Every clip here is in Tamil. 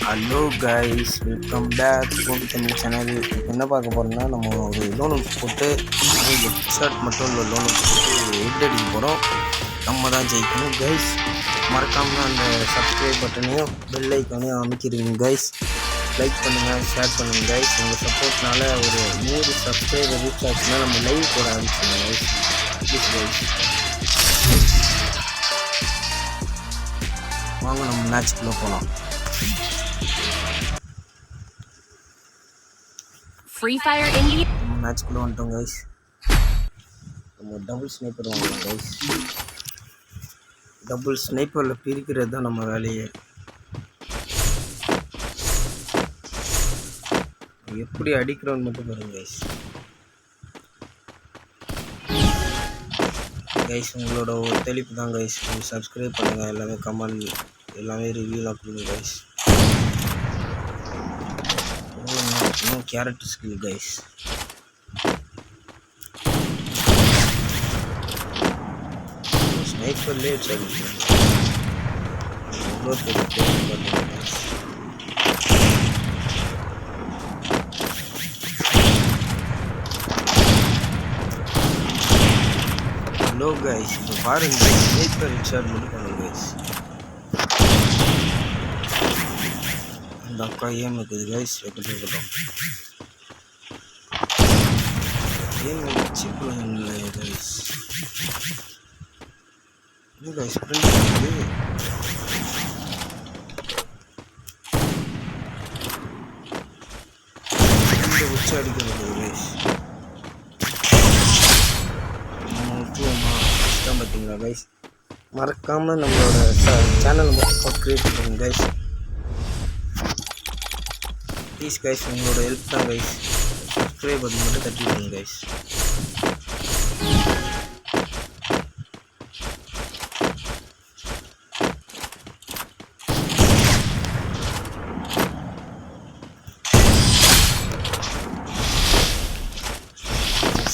Hello guys, welcome back Gopi Tamil channel. என்ன பார்க்க போகிறோம்னா, நம்ம ஒரு லோன் போட்டு ஷர்ட் மட்டும் இல்லை லோன் போட்டு ஹெட் அடிக்க போகிறோம். நம்ம தான் ஜெயிக்கணும் கைஸ். மறக்காமல் அந்த சப்ஸ்கிரைப் பட்டனையும் பெல் ஐக்கானையும் அமைக்கிறீங்க கைஸ். லைக் பண்ணுங்கள், ஷேர் பண்ணுங்கள் கைஸ். உங்கள் சப்போர்ட்னால ஒரு 100 சப்ஸ்கிரைபர் ரீச் ஆச்சுன்னா நம்ம லைவ் போட ஆரம்பிச்சிடலாம் கைஸ். ப்ளீஸ் கைஸ், வாங்க நம்ம மேட்ச்க்குள்ளே போகலாம். Free Fire India மேட்ச்க்குள்ளே வந்துட்டோம் கைஸ். நம்ம டபுள் ஸ்னைப்பர் வாங்கலாம் கைஸ். டபுள் ஸ்னைப்பரில் பிரிக்கிறது தான் நம்ம வேலையே. எப்படி அடிக்கிறோன்னு மட்டும் பாருங்க கைஸ். கைஸ், உங்களோட ஒரு தெளிப்பு தான் கைஸ். நீங்கள் சப்ஸ்கிரைப் பண்ணுங்கள், எல்லாமே கமெண்ட் எல்லாமே ரிவ்யூலாம் கொடுங்க கைஸ். இன்னும் கேரக்டர் ஸ்கில் கைஸ். ஸ்னைப்பர்லேயே வச்சு எவ்வளோ பெரிய பார்த்தீங்கன்னா ஹலோ கைஸ், இப்போ பாருங்க ஸ்னைப்பர் ஹெட்ஷாட் மட்டும் பண்ணுங்க கைஸ். அந்த அக்கா ஏன் இருக்குது கைஸ், இருக்கட்டும் ஏன் வச்சு இல்லை கைஸ். இது கைஸ் ஃப்ரெண்ட் இருக்குது. இந்த வச்சு அடிக்கிறது கைஸ் முக்கியமாக கஷ்டம் பார்த்தீங்களா கைஸ். மறக்காமல் நம்மளோட சேனல் மட்டும் சப்ஸ்கிரைப் பண்ணுங்க கைஸ். ப்ளீஸ் கைஸ், உங்களோட ஹெல்ப் தான் கைஸ். சப்ஸ்கிரைப் பண்ணி மட்டும் தட்டி விடுங்க கைஸ்.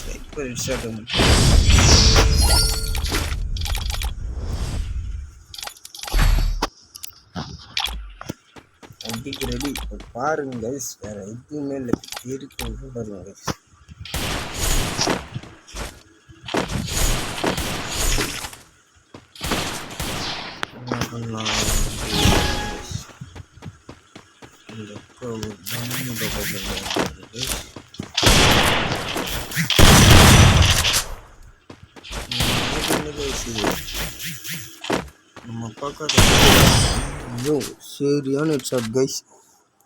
ஸ்னைப்பர் ஹெட்ஷாட் அடிக்க ரெடி. இப்போ பாருங்க கைஸ், வேறு எதுவுமே இல்லை. இருக்கு பாருங்க கைஸ். என்ன பண்ணலாம் இந்த நம்ம பார்க்காத சரியான ஹெட்ஷாட் கைஸ்.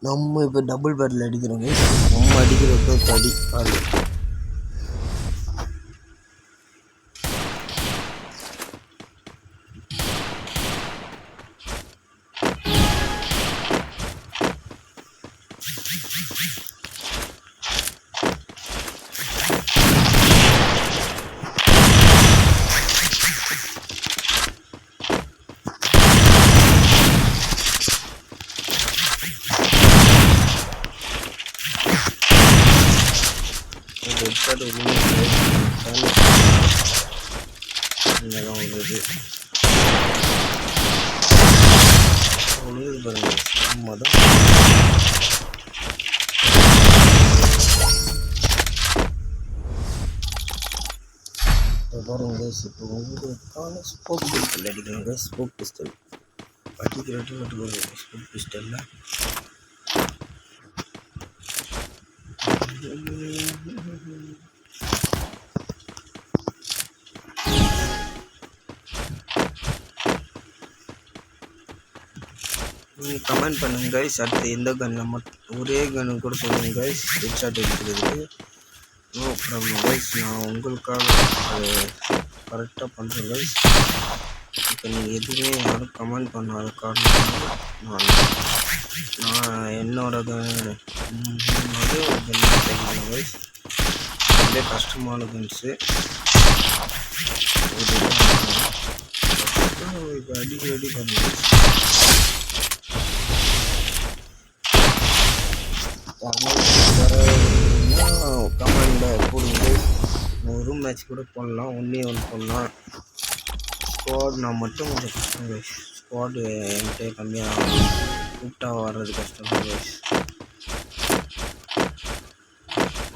நம்ம இப்போ டபுள் பேட்டில் அடிக்கிறோம் கைஸ். நம்ம அடிக்கிறப்ப தடி ஆள் ஹெட்ஷாட் உள்ளது பாருங்க. அம்மா தான் பாருங்க கைஸ். இப்போ உங்களுக்கான ஸ்போக் பிஸ்டல் அடிக்கணும் கைஸ். ஸ்போக் பிஸ்டல் அடிக்கிறட்டு மட்டும் பாருங்க. ஸ்போக் பிஸ்டலில் நீங்கள் கமெண்ட் பண்ணுங்க கைஸ். அடுத்து எந்த கன்னை மட்டும் ஒரே கன்னு கூட சொல்லுங்கள் கைஸ். ஹெட்ஷாட் எடுக்கிறதுக்கு நோ ப்ராப்ளம் கைஸ். நான் உங்களுக்காக கரெக்டாக பண்ணுறேன் கைஸ். இப்போ நீங்கள் எதுவுமே யாரும் கமெண்ட் பண்ணாத காரணம் நான் என்னோட கன்னு தெரியும் கைஸ். ரொம்ப கஷ்டமான கன்ஸு. இப்போ அடிக்க ரெடி பண்ணுங்க. கமெண்டில் போடுங்க. ஒரு மேட்ச் கூட போடலாம், 1v1 போடலாம். ஸ்குவாட் நான் மட்டும் கொஞ்சம் கஷ்டம். ஸ்குவாடு என்கிட்ட கம்மியாக கூப்பிட்டா வர்றது கஷ்டம் கைஸ்.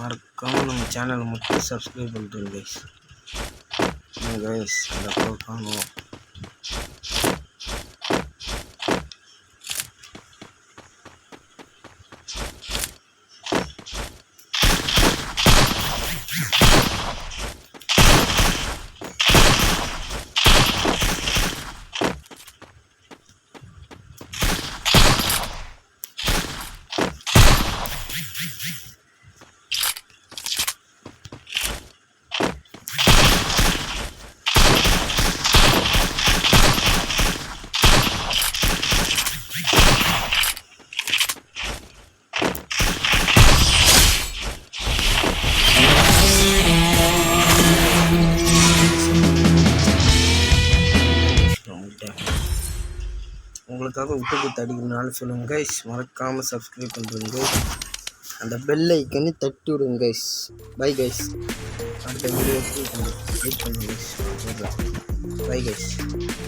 மறக்காமல் நம்ம சேனலை மட்டும் சப்ஸ்கிரைப் பண்ணுறோம் கைஸ். கைஸ் அந்த பக்கம் காணும். உங்களுக்காக விட்டு கொடுத்து அடிக்கணும்னாலும் சொல்லுங்கள் கைஸ். மறக்காமல் சப்ஸ்கிரைப் பண்ணுறீங்க. அந்த பெல் ஐக்கனை தட்டி விடுங்க கைஸ். Bye guys. அடுத்த வீடியோக்கு வெயிட் பண்ணுங்க கைஸ். Bye guys.